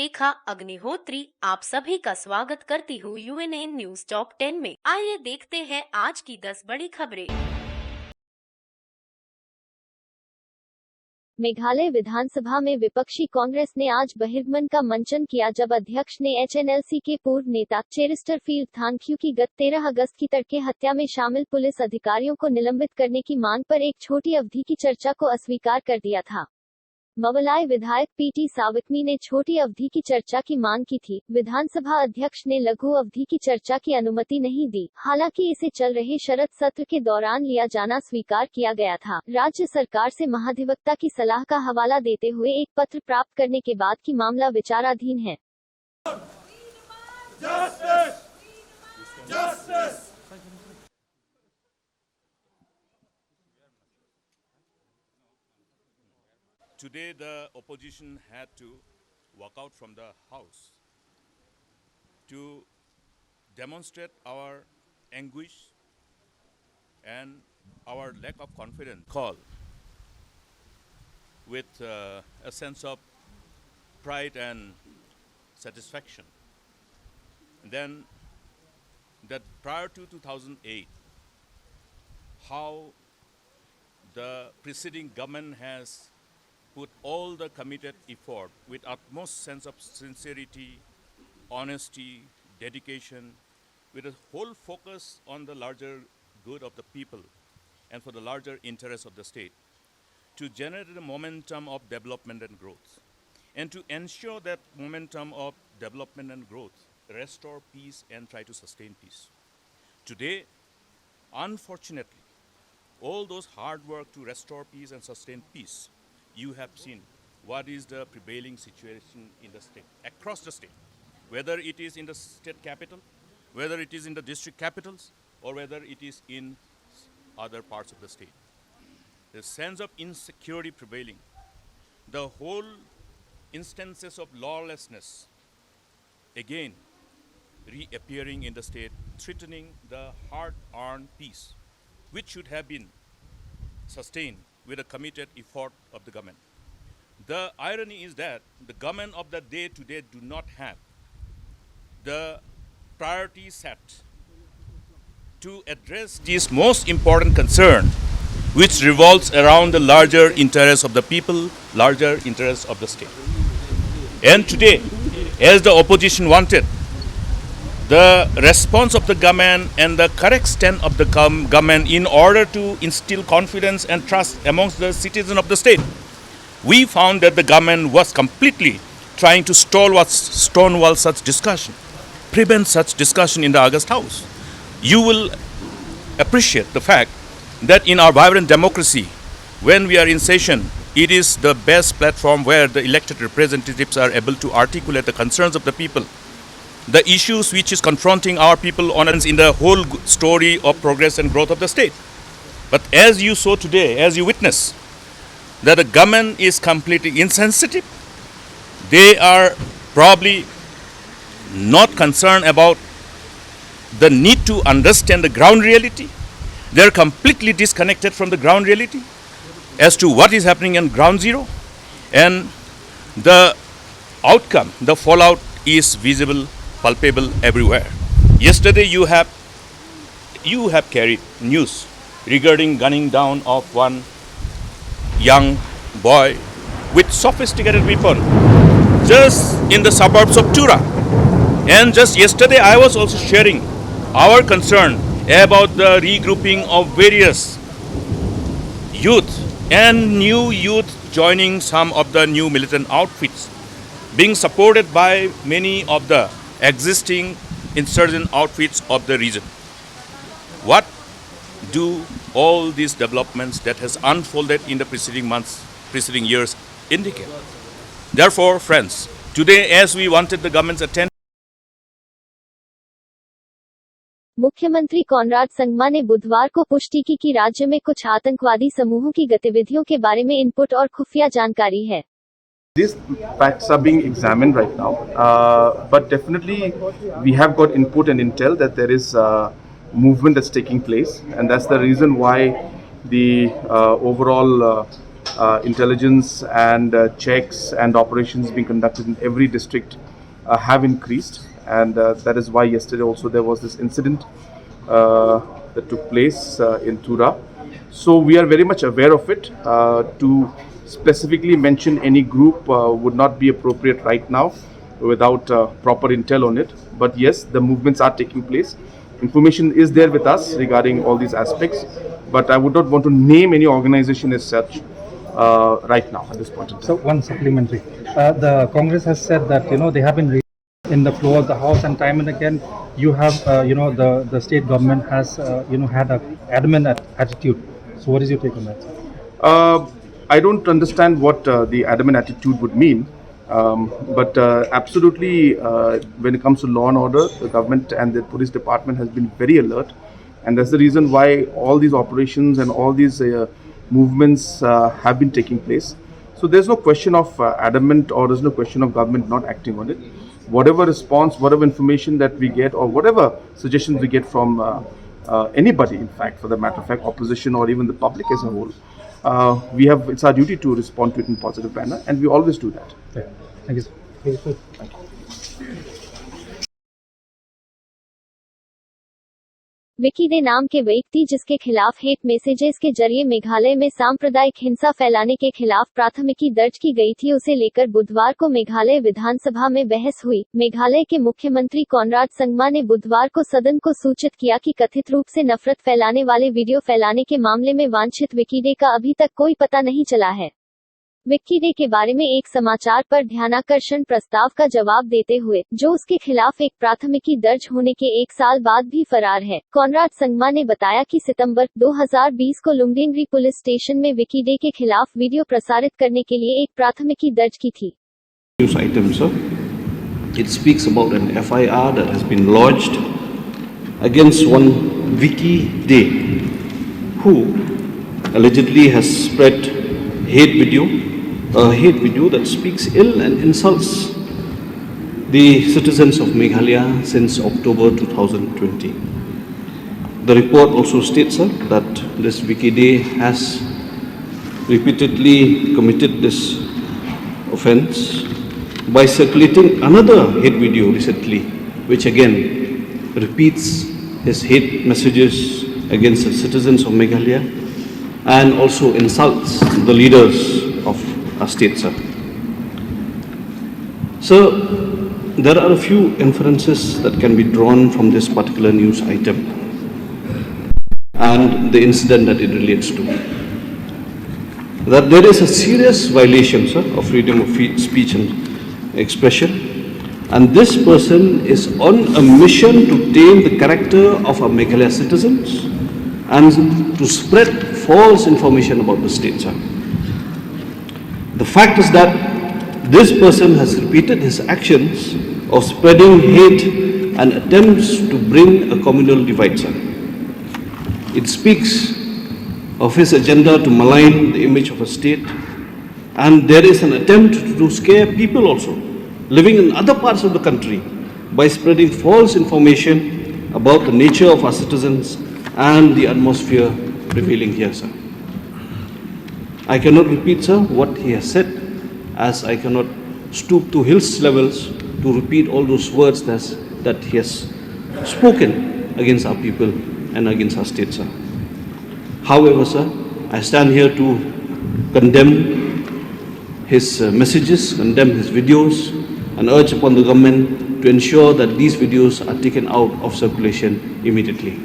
रेखा अग्निहोत्री आप सभी का स्वागत करती हूँ यूएनएन न्यूज टॉप 10 में। आइए देखते हैं आज की 10 बड़ी खबरें। मेघालय विधानसभा में विपक्षी कांग्रेस ने आज बहिर्गमन का मंचन किया जब अध्यक्ष ने एचएनएलसी के पूर्व नेता चेरिस्टरफील्ड थांग्यू की गत 13 अगस्त की तड़के हत्या में शामिल पुलिस अधिकारियों को निलंबित करने की मांग पर एक छोटी अवधि की चर्चा को अस्वीकार कर दिया था। मवलाई विधायक पीटी साविकमी ने छोटी अवधि की चर्चा की मांग की थी। विधानसभा अध्यक्ष ने लघु अवधि की चर्चा की अनुमति नहीं दी, हालांकि इसे चल रहे शरद सत्र के दौरान लिया जाना स्वीकार किया गया था। राज्य सरकार से महाधिवक्ता की सलाह का हवाला देते हुए एक पत्र प्राप्त करने के बाद की मामला विचाराधीन है। Today, the opposition had to walk out from the House to demonstrate our anguish and our lack of confidence. Call with a sense of pride and satisfaction. Then, that prior to 2008, how the preceding government has put all the committed effort with utmost sense of sincerity, honesty, dedication, with a whole focus on the larger good of the people and for the larger interest of the state, to generate the momentum of development and growth, and to ensure that momentum of development and growth restore peace and try to sustain peace. Today, unfortunately, all those hard work to restore peace and sustain peace, you have seen what is the prevailing situation in the state, across the state, whether it is in the state capital, whether it is in the district capitals, or whether it is in other parts of the state. The sense of insecurity prevailing, the whole instances of lawlessness, again reappearing in the state, threatening the hard-earned peace, which should have been sustained with a committed effort of the government. The irony is that the government of the day today do not have the priority set to address this most important concern, which revolves around the larger interests of the people, larger interests of the state. And today, as the opposition wanted, the response of the government and the correct stand of the government in order to instill confidence and trust amongst the citizens of the state, we found that the government was completely trying to stonewall such discussion, prevent such discussion in the August House. You will appreciate the fact that in our vibrant democracy, when we are in session, it is the best platform where the elected representatives are able to articulate the concerns of the people, the issues which is confronting our people on in the whole story of progress and growth of the state. But as you saw today, as you witness, that the government is completely insensitive. They are probably not concerned about the need to understand the ground reality. They are completely disconnected from the ground reality as to what is happening on ground zero. And the outcome, the fallout is visible, palpable everywhere. Yesterday you have carried news regarding gunning down of one young boy with sophisticated weapon just in the suburbs of Tura. And just yesterday I was also sharing our concern about the regrouping of various youth and new youth joining some of the new militant outfits, being supported by many of the existing insurgent outfits of the region. What do all these developments that has unfolded in the preceding months, preceding years indicate? Therefore, friends, today as we wanted the government's attention, मुख्यमंत्री Conrad Sangma ने बुधवार को पुष्टि की कि राज्य में कुछ आतंकवादी समूहों की गतिविधियों के बारे में इनपुट और खुफिया जानकारी है। These facts are being examined right now, but definitely we have got input and intel that there is movement that's taking place, and that's the reason why the overall intelligence and checks and operations being conducted in every district have increased, and that is why yesterday also there was this incident that took place in Tura. So we are very much aware of it. To specifically mention any group would not be appropriate right now without proper intel on it. But yes, the movements are taking place. Information is there with us regarding all these aspects, but I would not want to name any organization as such right now at this point in time. So one supplementary. The Congress has said that they have been in the floor of the House, and time and again you have the state government has had a adamant attitude. So what is your take on that? I don't understand what the adamant attitude would mean, but absolutely when it comes to law and order, the government and the police department has been very alert, and that's the reason why all these operations and all these movements have been taking place. So there's no question of adamant, or there's no question of government not acting on it. Whatever response, whatever information that we get, or whatever suggestions we get from anybody, in fact, for the matter of fact, opposition or even the public as a whole, it's our duty to respond to it in a positive manner, and we always do that. Okay. Thank you, sir. Thank you, sir. Thank you. Vicky day नाम के व्यक्ति जिसके खिलाफ hate messages के जरिए मेघालय में सांप्रदायिक हिंसा फैलाने के खिलाफ प्राथमिकी दर्ज की गई थी, उसे लेकर बुधवार को मेघालय विधानसभा में बहस हुई। मेघालय के मुख्यमंत्री कॉनराड संगमा ने बुधवार को सदन को सूचित किया कि कथित रूप से नफरत फैलाने वाले वीडियो फैलाने के मामले में वांछित विकी डे का अभी तक कोई पता नहीं चला है। विक्की डे के बारे में एक समाचार पर ध्यानाकर्षण प्रस्ताव का जवाब देते हुए, जो उसके खिलाफ एक प्राथमिकी दर्ज होने के 1 साल बाद भी फरार है, कॉनराड संगमा ने बताया कि सितंबर 2020 को लुमडिंगरी पुलिस स्टेशन में विक्की डे के खिलाफ वीडियो प्रसारित करने के लिए एक प्राथमिकी दर्ज की थी। News item, sir. It speaks about an FIR that has been lodged against one Vicky Day, who allegedly has spread a hate video that speaks ill and insults the citizens of Meghalaya since October 2020. The report also states, sir, that this Vicky Day has repeatedly committed this offence by circulating another hate video recently, which again repeats his hate messages against the citizens of Meghalaya and also insults the leaders of our state, sir. So, there are a few inferences that can be drawn from this particular news item and the incident that it relates to. That there is a serious violation, sir, of freedom of speech and expression, and this person is on a mission to tame the character of our Meghalaya citizens and to spread false information about the state, sir. The fact is that this person has repeated his actions of spreading hate and attempts to bring a communal divide, sir. It speaks of his agenda to malign the image of a state, and there is an attempt to scare people also living in other parts of the country by spreading false information about the nature of our citizens and the atmosphere prevailing here, sir. I cannot repeat, sir, what he has said, as I cannot stoop to his levels to repeat all those words that he has spoken against our people and against our state, sir. However, sir, I stand here to condemn his messages, condemn his videos, and urge upon the government to ensure that these videos are taken out of circulation immediately.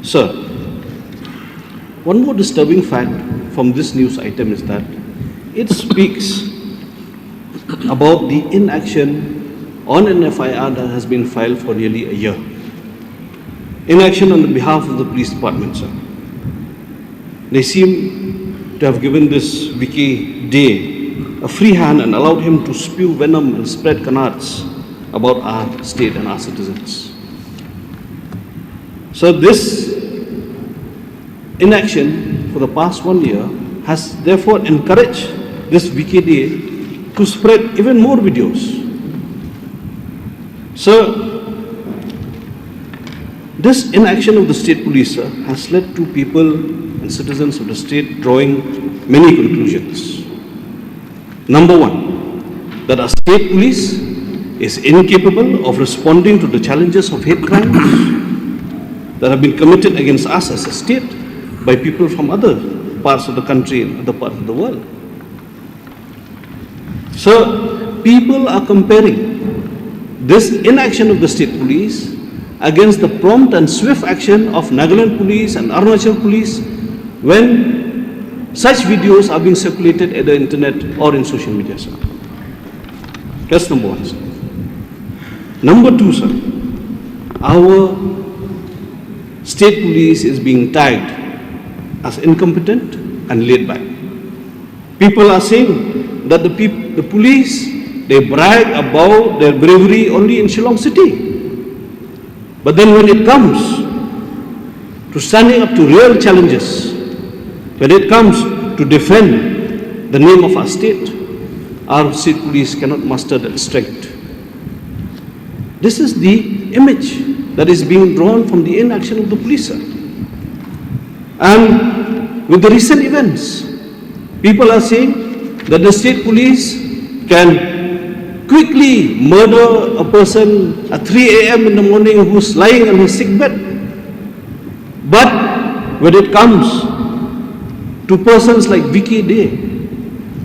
Sir, one more disturbing fact from this news item is that it speaks about the inaction on an FIR that has been filed for nearly a year. Inaction on the behalf of the police department, sir. They seem to have given this Vicky Day a free hand and allowed him to spew venom and spread canards about our state and our citizens. So this inaction for the past 1 year has therefore encouraged this Vicky Day to spread even more videos. So This inaction of the state police, sir, has led to people and citizens of the state drawing many conclusions. Number one, that our state police is incapable of responding to the challenges of hate crimes that have been committed against us as a state by people from other parts of the country and other parts of the world. So, people are comparing this inaction of the state police against the prompt and swift action of Nagaland police and Arunachal police when such videos are being circulated at the internet or in social media, sir. That's number one, sir. Number two, sir, our state police is being tagged as incompetent and laid back. People are saying that the police, they brag about their bravery only in Shillong city. But then when it comes to standing up to real challenges, when it comes to defend the name of our state police cannot muster that strength. This is the image that is being drawn from the inaction of the police, sir. And with the recent events, people are saying that the state police can quickly murder a person at 3 a.m. in the morning who's lying on his sick bed. But when it comes to persons like Vicky Day,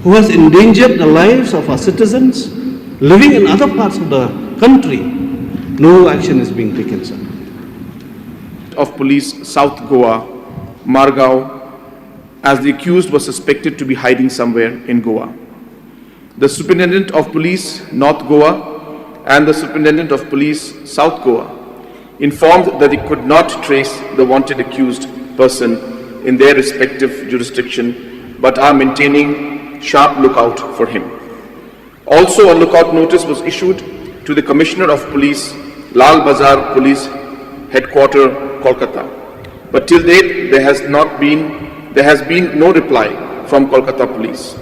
who has endangered the lives of our citizens living in other parts of the country, no action is being taken, sir. Of Police South Goa, Margao, as the accused was suspected to be hiding somewhere in Goa. The Superintendent of Police North Goa and the Superintendent of Police South Goa informed that they could not trace the wanted accused person in their respective jurisdiction but are maintaining sharp lookout for him. Also, a lookout notice was issued to the Commissioner of Police, Lal Bazar Police Headquarters, Kolkata. But till date, there has been no reply from Kolkata Police.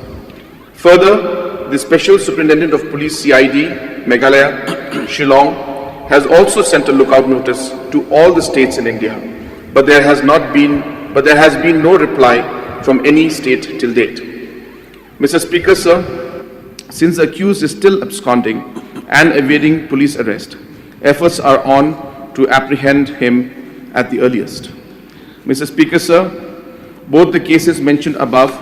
Further, the Special Superintendent of Police CID, Meghalaya, Shillong, has also sent a lookout notice to all the states in India, but there has been no reply from any state till date. Mr. Speaker, sir, since the accused is still absconding and evading police arrest, efforts are on to apprehend him at the earliest. Mr. Speaker, sir, both the cases mentioned above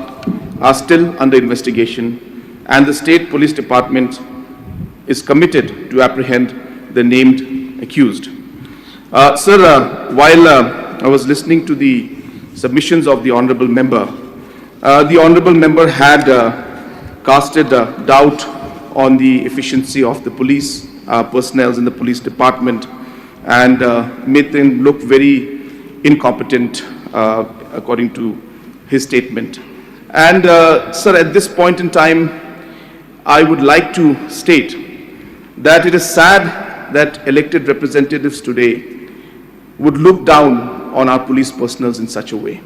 are still under investigation, and the State Police Department is committed to apprehend the named accused. Sir, while I was listening to the submissions of the Honourable Member had casted doubt on the efficiency of the police personnel in the police department and made them look very incompetent according to his statement. And sir, at this point in time, I would like to state that it is sad that elected representatives today would look down on our police personnel in such a way.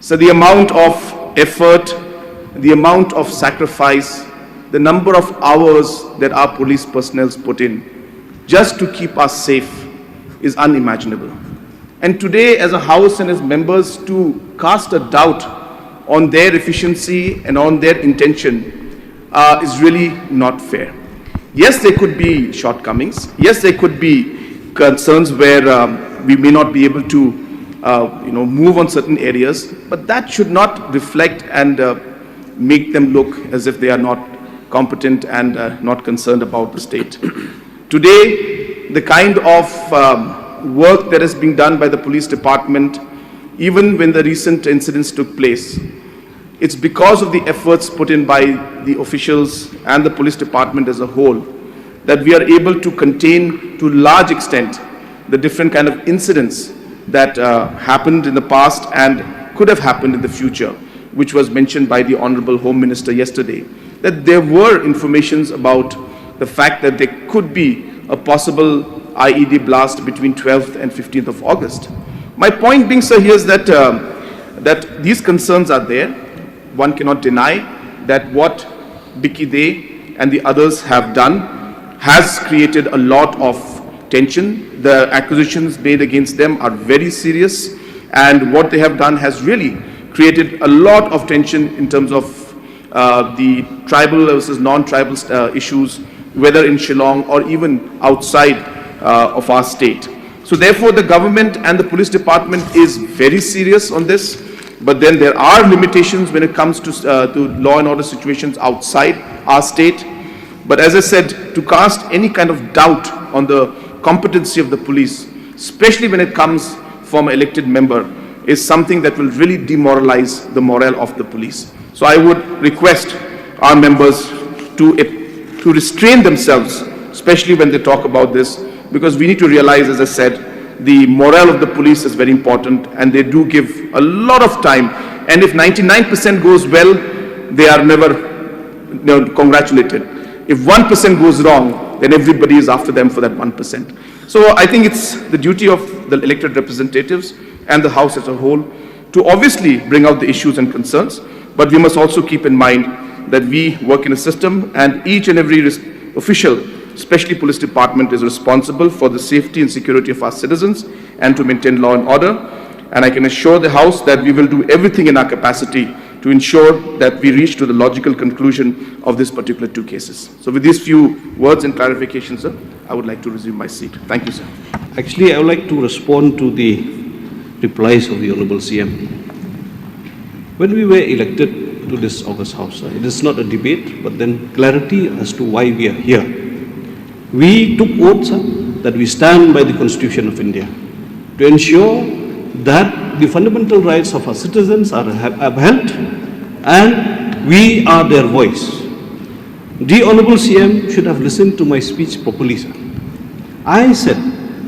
So the amount of effort, the amount of sacrifice, the number of hours that our police personnel put in just to keep us safe is unimaginable. And today, as a House and as members, to cast a doubt on their efficiency and on their intention is really not fair. Yes, there could be shortcomings. Yes, there could be concerns where we may not be able to move on certain areas, but that should not reflect and make them look as if they are not competent and not concerned about the state. Today, the kind of work that is being done by the police department, even when the recent incidents took place, it's because of the efforts put in by the officials and the police department as a whole that we are able to contain to a large extent the different kind of incidents that happened in the past and could have happened in the future, which was mentioned by the Honorable Home Minister yesterday, that there were informations about the fact that there could be a possible IED blast between 12th and 15th of August. My point being, sir, here is that, that these concerns are there. One cannot deny that what Vicky Day and the others have done has created a lot of tension. The accusations made against them are very serious, and what they have done has really created a lot of tension in terms of the tribal versus non-tribal issues, whether in Shillong or even outside of our state. So therefore, the government and the police department is very serious on this, but then there are limitations when it comes to law and order situations outside our state. But as I said, to cast any kind of doubt on the competency of the police, especially when it comes from an elected member, is something that will really demoralize the morale of the police. So I would request our members to restrain themselves, especially when they talk about this, because we need to realize, as I said, the morale of the police is very important, and they do give a lot of time. And if 99% goes well, they are never congratulated. If 1% goes wrong, then everybody is after them for that 1%. So I think it's the duty of the elected representatives and the House as a whole to obviously bring out the issues and concerns, but we must also keep in mind that we work in a system, and each and every official, especially police department, is responsible for the safety and security of our citizens and to maintain law and order. And I can assure the House that we will do everything in our capacity to ensure that we reach to the logical conclusion of this particular two cases. So with these few words and clarifications, sir, I would like to resume my seat. Thank you, sir. Actually, I would like to respond to the replies of the Honorable CM. When we were elected to this August House, it is not a debate, but then clarity as to why we are here. We took oath, that we stand by the Constitution of India to ensure that the fundamental rights of our citizens are upheld and we are their voice. The Honorable CM should have listened to my speech properly, sir. I said,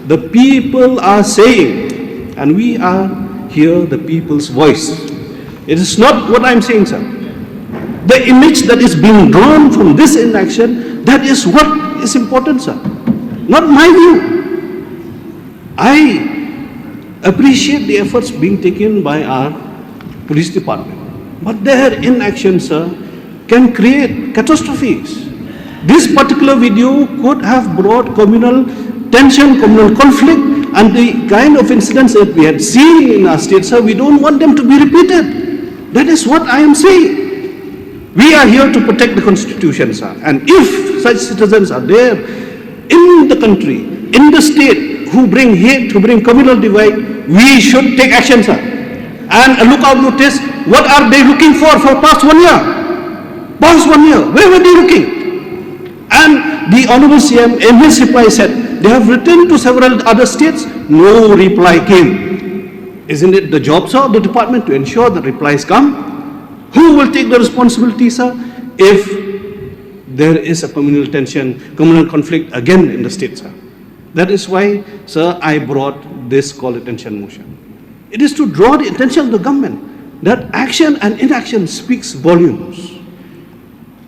the people are saying, and we are here the people's voice. It is not what I'm saying, sir. The image that is being drawn from this inaction, that is what is important, sir. Not my view. I appreciate the efforts being taken by our police department, but their inaction, sir, can create catastrophes. This particular video could have brought communal tension, communal conflict, and the kind of incidents that we had seen in our state, sir, we don't want them to be repeated. That is what I am saying. We are here to protect the Constitution, sir, and if such citizens are there in the country, in the state, who bring hate, who bring communal divide, we should take action, sir. And a lookout notice, what are they looking for past 1 year? Past 1 year, where were they looking? And the Honorable CM in his reply said, they have written to several other states, no reply came. Isn't it the job, sir, of the department to ensure that replies come? Who will take the responsibility, sir, if there is a communal tension, communal conflict again in the state, sir? That is why, sir, I brought this call attention motion. It is to draw the attention of the government that action and inaction speaks volumes.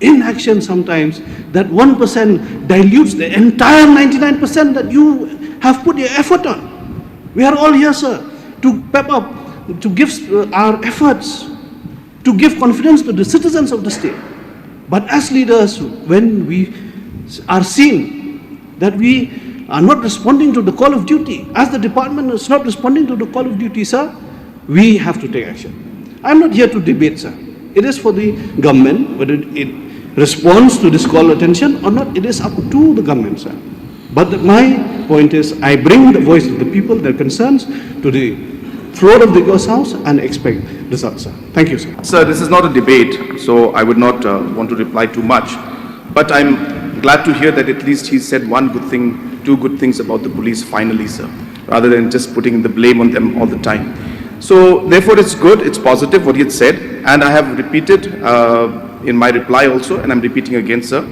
Inaction sometimes, that 1% dilutes the entire 99% that you have put your effort on. We are all here, sir, to pep up, to give our efforts, to give confidence to the citizens of the state. But as leaders, when we are seen that we are not responding to the call of duty, as the department is not responding to the call of duty, sir, we have to take action. I'm not here to debate, sir. It is for the government, whether it responds to this call of attention or not, it is up to the government, sir. But my point is, I bring the voice of the people, their concerns, to the floor of the House and expect results, sir. Thank you, sir. Sir, this is not a debate, so I would not want to reply too much. But I'm glad to hear that at least he said one good thing, two good things about the police finally, sir, rather than just putting the blame on them all the time. So therefore it's good, it's positive what he had said, and I have repeated in my reply also, and I'm repeating again, sir,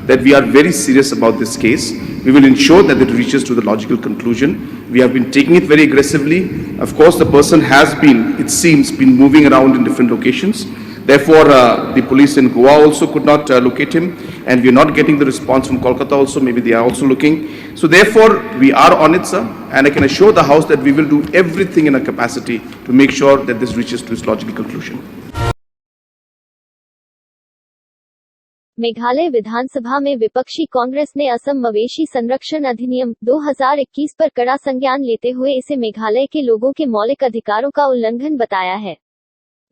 that we are very serious about this case. We will ensure that it reaches to the logical conclusion. We have been taking it very aggressively. Of course, the person has been, it seems, been moving around in different locations. Therefore, the police in Goa also could not locate him, and we are not getting the response from Kolkata also. Maybe they are also looking. So therefore, we are on it, sir, and I can assure the House that we will do everything in our capacity to make sure that this reaches to its logical conclusion. Meghalaya विधानसभा में विपक्षी कांग्रेस ने असम मवेशी संरक्षण अधिनियम 2021 पर कड़ा संज्ञान लेते हुए इसे मेघालय के लोगों के मौलिक अधिकारों का उल्लंघन बताया है।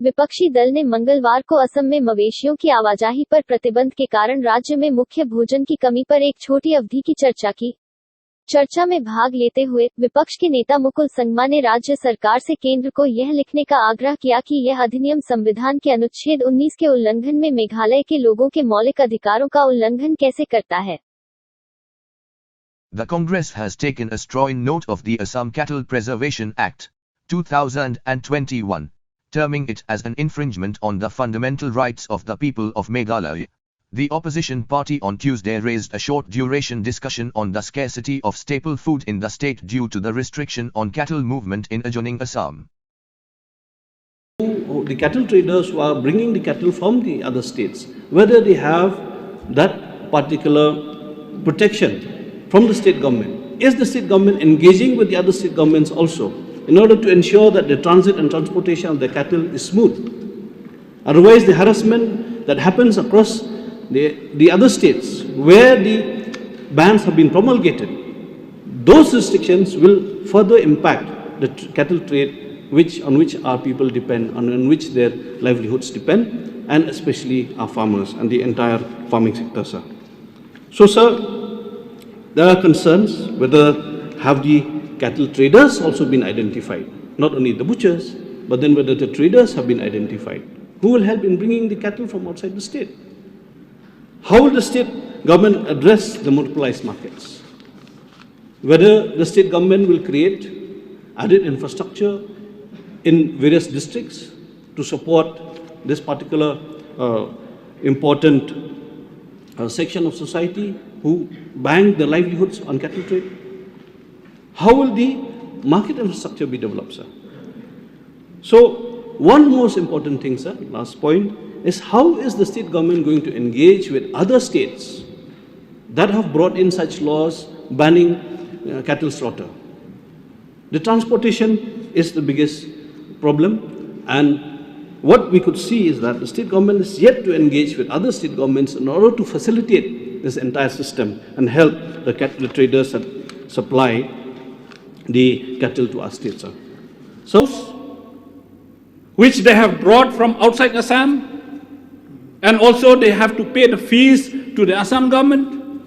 विपक्षी दल ने मंगलवार को असम में मवेशियों की आवाजाही पर प्रतिबंध के कारण राज्य में मुख्य भोजन की कमी पर एक छोटी अवधि की चर्चा की। चर्चा में भाग लेते हुए विपक्ष के नेता मुकुल संगमा ने राज्य सरकार से केंद्र को यह लिखने का आग्रह किया कि यह अधिनियम संविधान के अनुच्छेद 19 के उल्लंघन में मेघालय के लोगों के मौलिक अधिकारों का उल्लंघन कैसे करता है। The Congress has taken a strong note of the Assam Cattle Preservation Act, 2021, terming it as an infringement on the fundamental rights of the people of Meghalaya. The opposition party on Tuesday raised a short-duration discussion on the scarcity of staple food in the state due to the restriction on cattle movement in adjoining Assam. The cattle traders who are bringing the cattle from the other states, whether they have that particular protection from the state government. Is the state government engaging with the other state governments also in order to ensure that the transit and transportation of the cattle is smooth? Otherwise, the harassment that happens across the other states where the bans have been promulgated, those restrictions will further impact the cattle trade on which our people depend, on which their livelihoods depend, and especially our farmers and the entire farming sector, sir. So, sir, there are concerns whether have the cattle traders also been identified, not only the butchers, but then whether the traders have been identified. Who will help in bringing the cattle from outside the state? How will the state government address the monopolized markets? Whether the state government will create added infrastructure in various districts to support this particular important section of society who bank their livelihoods on cattle trade? How will the market infrastructure be developed, sir? So, one most important thing, sir, last point, is how is the state government going to engage with other states that have brought in such laws banning cattle slaughter? The transportation is the biggest problem, and what we could see is that the state government is yet to engage with other state governments in order to facilitate this entire system and help the cattle traders that supply the cattle to our states, sir. So, which they have brought from outside Assam, and also they have to pay the fees to the Assam government.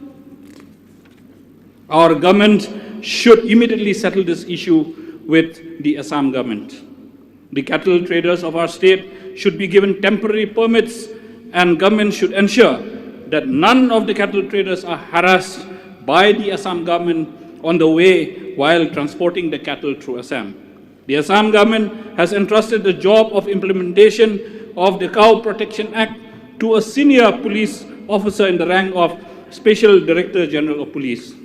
Our government should immediately settle this issue with the Assam government. The cattle traders of our state should be given temporary permits, and government should ensure that none of the cattle traders are harassed by the Assam government on the way while transporting the cattle through Assam. The Assam government has entrusted the job of implementation of the Cow Protection Act to a senior police officer in the rank of Special Director General of Police.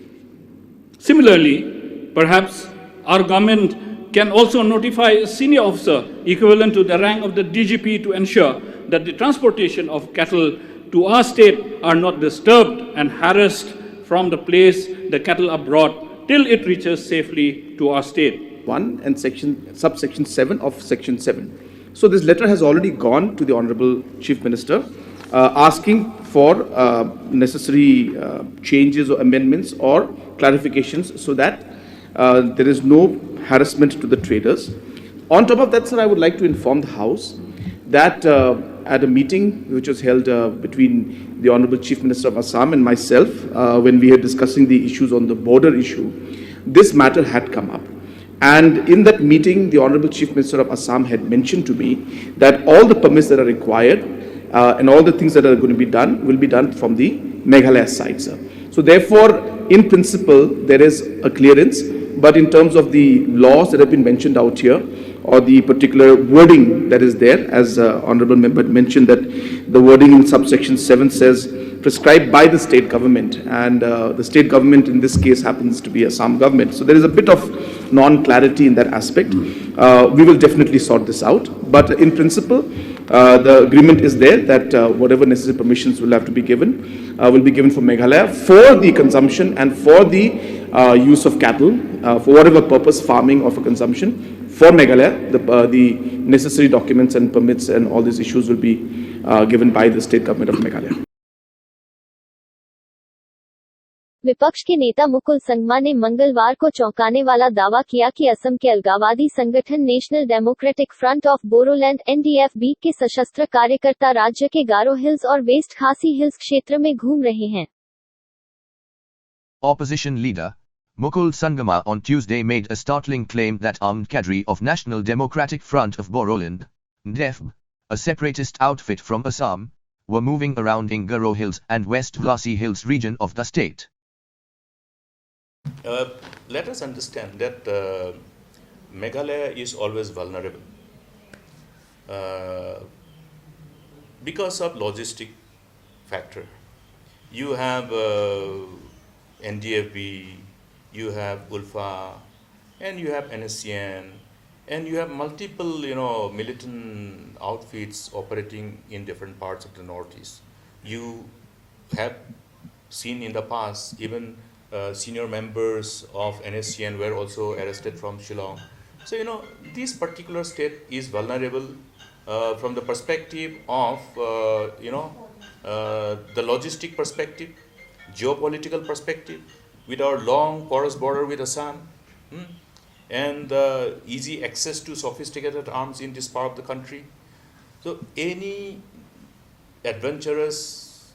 Similarly, perhaps our government can also notify a senior officer equivalent to the rank of the DGP to ensure that the transportation of cattle to our state are not disturbed and harassed from the place the cattle are brought till it reaches safely to our state. 1 and subsection 7 of section 7. So this letter has already gone to the Honorable Chief Minister asking for necessary changes or amendments or clarifications so that there is no harassment to the traders. On top of that, sir, I would like to inform the House that at a meeting which was held between the Honorable Chief Minister of Assam and myself, when we were discussing the issues on the border issue, this matter had come up. And in that meeting, the Honorable Chief Minister of Assam had mentioned to me that all the permits that are required and all the things that are going to be done will be done from the Meghalaya side, sir. So therefore, in principle, there is a clearance, but in terms of the laws that have been mentioned out here, or the particular wording that is there, as Honorable Member mentioned that the wording in subsection 7 says prescribed by the state government, and the state government in this case happens to be Assam government. So there is a bit of non-clarity in that aspect. We will definitely sort this out, but in principle, the agreement is there that whatever necessary permissions will have to be given for Meghalaya for the consumption and for the use of cattle, for whatever purpose, farming or for consumption. For Meghalaya, the necessary documents and permits and all these issues will be given by the state government of Meghalaya. विपक्ष के नेता मुकुल संगमा ने मंगलवार को चौंकाने वाला दावा किया कि असम के अलगाववादी संगठन national democratic front of Bodoland (NDFB) के सशस्त्र कार्यकर्ता राज्य के गारो हिल्स और वेस्ट खासी हिल्स क्षेत्र में घूम रहे हैं। Opposition leader Mukul Sangama on Tuesday made a startling claim that armed cadre of National Democratic Front of Bodoland (NDFB), a separatist outfit from Assam, were moving around in Garo Hills and West Khasi Hills region of the state. Let us understand that Meghalaya is always vulnerable because of logistic factor. You have NDFB, you have ULFA, and you have NSCN, and you have multiple, militant outfits operating in different parts of the Northeast. You have seen in the past even senior members of NSCN were also arrested from Shillong. So, this particular state is vulnerable from the perspective of, the logistic perspective, geopolitical perspective, with our long porous border with Assam, and easy access to sophisticated arms in this part of the country. So, any adventurous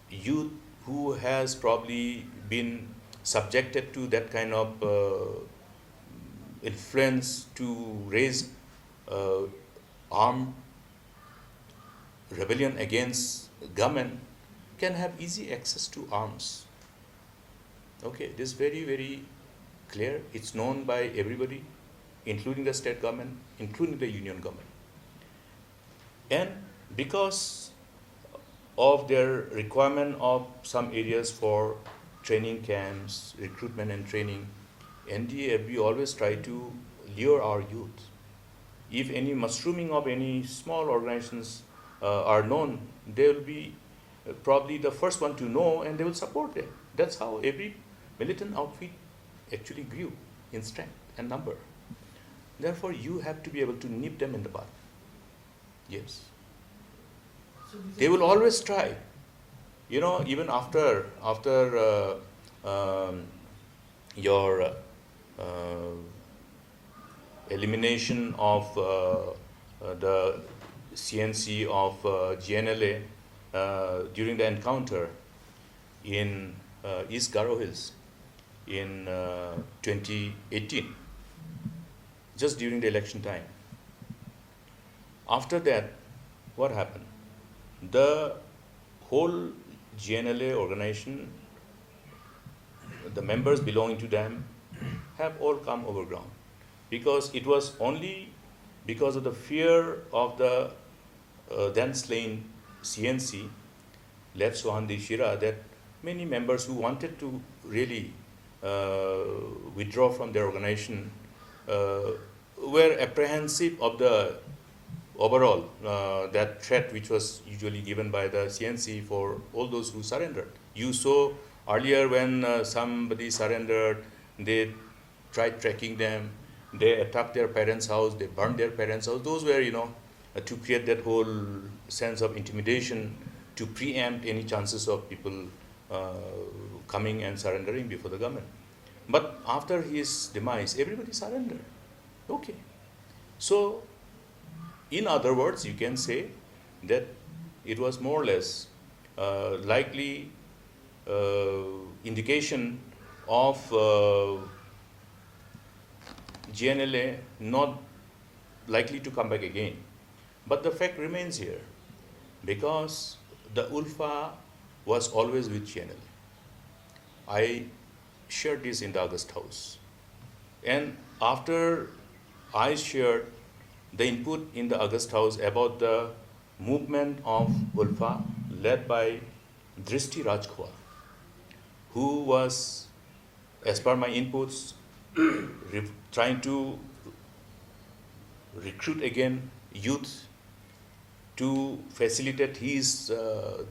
youth who has probably been subjected to that kind of influence to raise armed rebellion against government can have easy access to arms. Okay, this is very, very clear. It's known by everybody, including the state government, including the union government. And because of their requirement of some areas for training camps, recruitment and training, NDFB always try to lure our youth. If any mushrooming of any small organizations are known, they will be probably the first one to know and they will support them. That's how every militant outfit actually grew in strength and number. Therefore, you have to be able to nip them in the bud. Yes. They will always try, even after your elimination of the CNC of GNLA during the encounter in East Garo Hills in 2018, just during the election time. After that, what happened? The whole GNLA organization, the members belonging to them, have all come overground, because it was only because of the fear of the then slain CNC, Lev Sohandi Shira, that many members who wanted to really withdraw from their organization were apprehensive of the overall that threat which was usually given by the CNC for all those who surrendered. You saw earlier when somebody surrendered, they tried tracking them, they attacked their parents' house, they burned their parents' house. Those were, to create that whole sense of intimidation, to preempt any chances of people coming and surrendering before the government. But after his demise, everybody surrendered. Okay. So, in other words, you can say that it was more or less likely indication of GNLA not likely to come back again. But the fact remains here, because the ULFA was always with GNLA. I shared this in the August House. And after I shared the input in the August House about the movement of ULFA led by Drishti Rajkhwal, who was, as per my inputs, trying to recruit again youth to facilitate his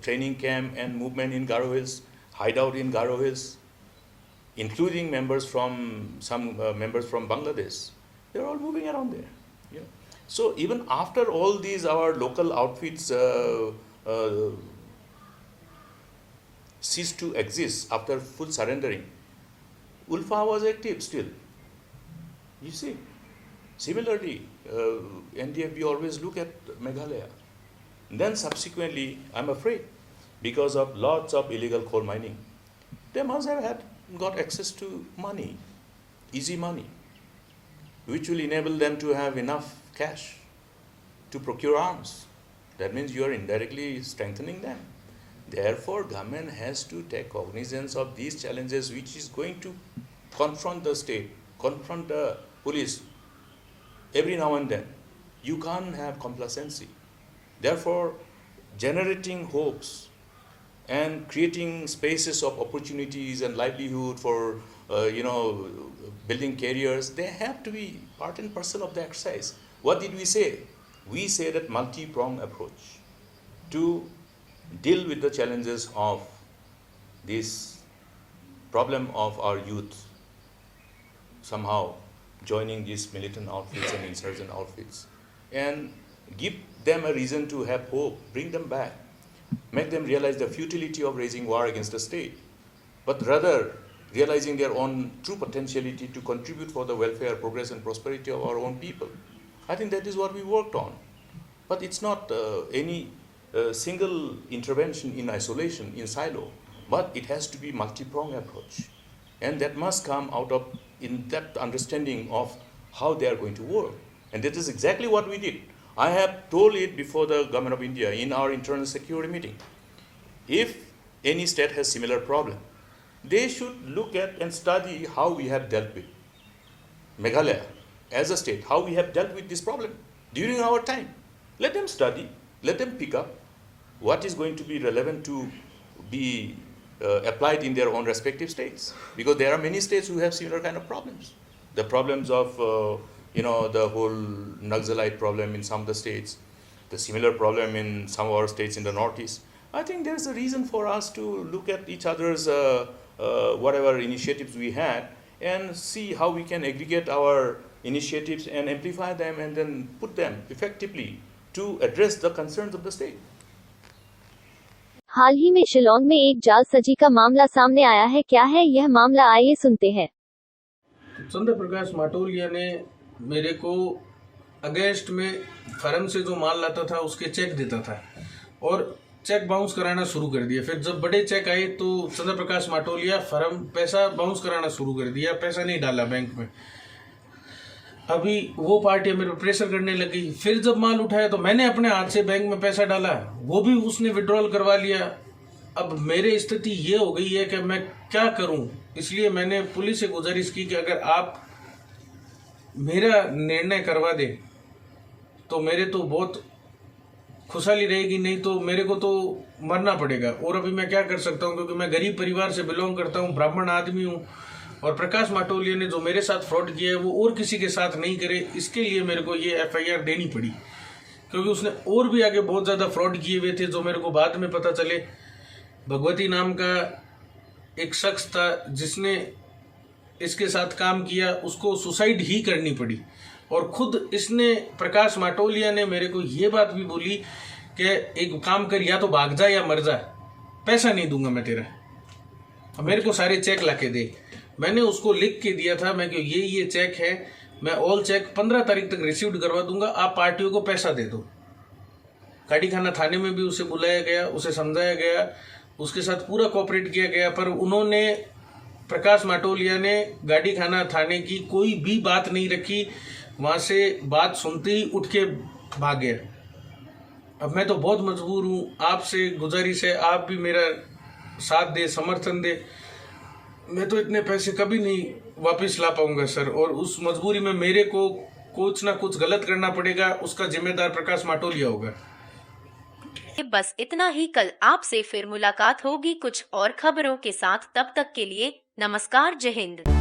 training camp and movement in Garo Hills, hideout in Garo Hills, including members from members from Bangladesh. They're all moving around there. You know. So even after all these, our local outfits ceased to exist after full surrendering, Ulfa was active still. You see, similarly, NDFB always look at Meghalaya. Then subsequently, I'm afraid, because of lots of illegal coal mining, they must have got access to money, easy money, which will enable them to have enough cash to procure arms. That means you are indirectly strengthening them. Therefore, government has to take cognizance of these challenges, which is going to confront the state, confront the police every now and then. You can't have complacency. Therefore, generating hopes and creating spaces of opportunities and livelihood for building careers, they have to be part and parcel of the exercise. What did we say? We say that multi-pronged approach to deal with the challenges of this problem of our youth somehow joining these militant outfits and insurgent outfits, and give them a reason to have hope, bring them back, make them realize the futility of raising war against the state, but rather realizing their own true potentiality to contribute for the welfare, progress and prosperity of our own people. I think that is what we worked on. But it's not any single intervention in isolation, in silo, but it has to be multi-pronged approach. And that must come out of in-depth understanding of how they are going to work. And that is exactly what we did. I have told it before the Government of India in our internal security meeting. If any state has similar problem, they should look at and study how we have dealt with Meghalaya as a state, how we have dealt with this problem during our time. Let them study, let them pick up what is going to be relevant to be applied in their own respective states. Because there are many states who have similar kind of problems. The problems of, the whole Naxalite problem in some of the states, the similar problem in some of our states in the Northeast. I think there's a reason for us to look at each other's whatever initiatives we had and see how we can aggregate our initiatives and amplify them and then put them effectively to address the concerns of the state. हाल ही में शिलोंग में एक जालसाजी का मामला सामने आया है। क्या है यह मामला, आइए सुनते हैं। चंद्र प्रकाश माटोलिया ने मेरे को अगस्त में फर्म से जो माल लाता था उसके चेक देता था और चेक बाउंस कराना शुरू कर दिया। फिर जब बड़े चेक आए तो चंद्र प्रकाश माटोलिया फर्म पैसा बाउंस कराना शुरू कर दिया, पैसा नहीं डाला बैंक में। अभी वो पार्टी मेरे पर प्रेशर करने लगी। फिर जब माल उठाया तो मैंने अपने हाथ से बैंक में पैसा डाला, वो भी उसने विड्रॉल करवा लिया। अब मेरी स्थिति ये हो गई है कि मैं क्या करूं, इसलिए मैंने पुलिस से गुजारिश की कि अगर आप मेरा निर्णय करवा दे तो मेरे तो बहुत खुशहाली रहेगी, नहीं तो मेरे को तो मरना पड़ेगा। और अभी मैं क्या कर सकता हूं, क्योंकि मैं गरीब परिवार से बिलोंग करता हूं, ब्राह्मण आदमी हूं, और प्रकाश माटोलिया ने जो मेरे साथ फ्रॉड किया है वो और किसी के साथ नहीं करे, इसके लिए मेरे को ये FIR देनी पड़ी। क्योंकि उसने और भी आगे बहुत ज़्यादा फ्रॉड किए हुए थे जो मेरे को बाद में पता चले। भगवती नाम का एक शख्स था जिसने इसके साथ काम किया, उसको सुसाइड ही करनी पड़ी। और खुद इसने, प्रकाश माटोलिया ने मेरे को ये बात भी बोली कि एक काम कर, या तो भाग जा या मर जा, पैसा नहीं दूंगा मैं तेरा, मेरे को सारे चेक ला के दे। मैंने उसको लिख के दिया था, मैं कि ये चेक है, मैं ऑल चेक 15 तारीख तक रिसीव्ड करवा दूंगा, आप पार्टियों को पैसा दे दो। गाड़ी खाना थाने में भी उसे बुलाया गया, उसे समझाया गया, उसके साथ पूरा कोऑपरेट किया गया, पर उन्होंने, प्रकाश माटोलिया ने गाड़ी खाना थाने की कोई भी बात नहीं रखी। वहाँ से बात सुनते ही उठ के भाग गया। अब मैं तो बहुत मजबूर हूँ, आपसे गुजारिश है आप भी मेरा साथ दे, समर्थन दे। मैं तो इतने पैसे कभी नहीं वापस ला पाऊंगा सर, और उस मजबूरी में मेरे को कुछ ना कुछ गलत करना पड़ेगा, उसका जिम्मेदार प्रकाश माटोलिया होगा। बस इतना ही। कल आपसे फिर मुलाकात होगी कुछ और खबरों के साथ। तब तक के लिए नमस्कार, जय हिंद।